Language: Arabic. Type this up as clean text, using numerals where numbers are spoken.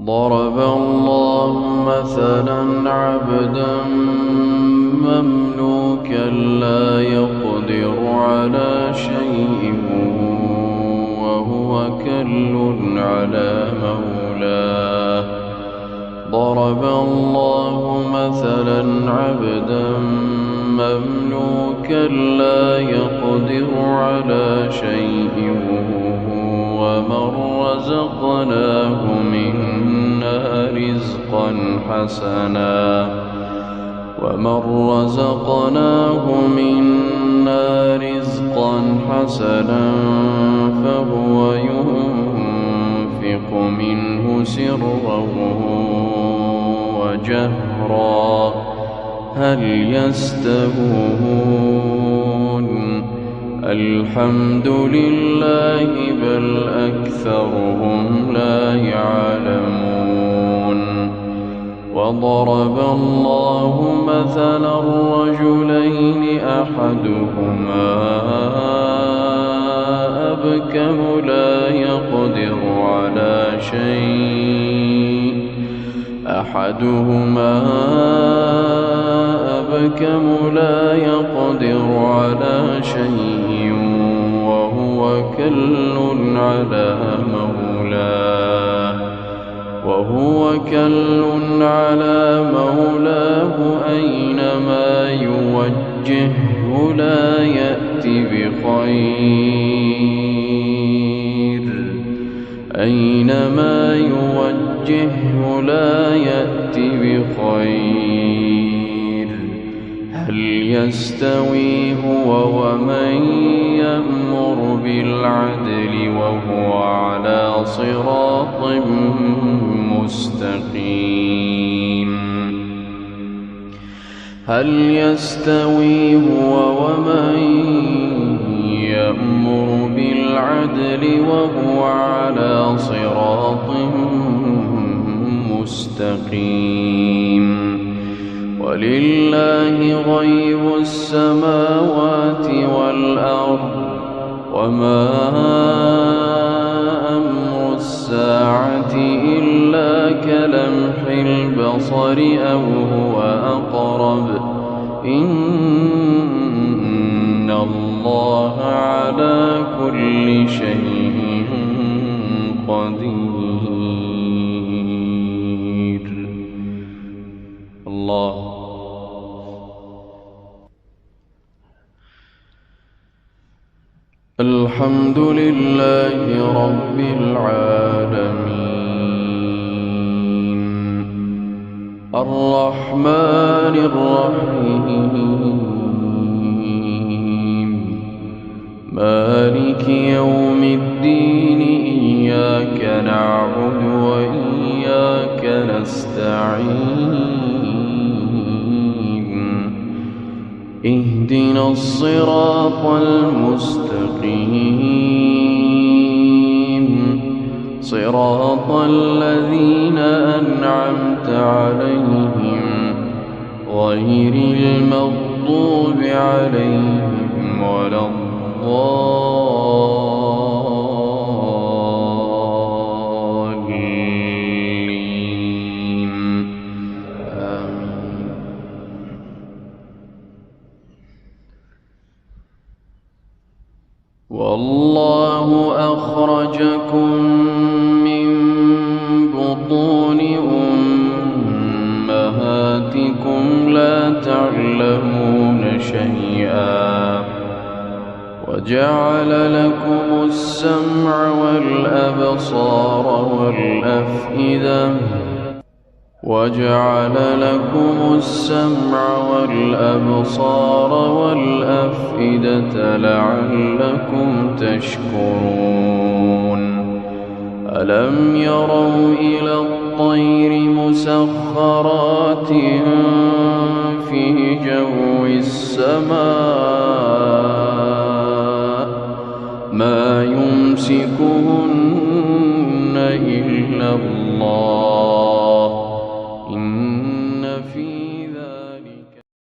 ضرب الله مثلا عبدا مملوكا لا يقدر على شيء وهو كل على مولاه. ضرب الله مثلا عبدا مملوكا لا يقدر على شيء ومن رزقناه منا رزقا حسنا فهو ينفق منه سرا وجهرا هل يستوون؟ الحمد لله بل أكثرهم لا يعلمون. وضرب الله مثلا رجلين أحدهما أبكم لا يقدر على شيء وهو كل على مولاه أينما يوجهه لا يأتي بخير. هل يستوي هو ومن يأمر بالعدل وهو على صراط مستقيم؟ هل يستوي هو ومن يأمر بالعدل وهو على صراط مستقيم؟ ولله غيب السماوات والأرض وما أمر الساعة إلا كلمح البصر أو هو أقرب إن الله على كل شيء قدير. الله. الحمد لله رب العالمين الرحمن الرحيم مالك يوم الدين إياك نعبد وإياك نستعين اهدنا الصراط المستقيم صراط الذين أنعمت عليهم غير المغضوب عليهم ولا الضالين آمين. والله أخرجكم من بطون أمهاتكم لا تعلمون شيئا وجعل لكم السمع والأبصار والأفئدة لعلكم تشكرون. ألم يروا إلى الطير مسخرات في جو السماء ما يمسكهن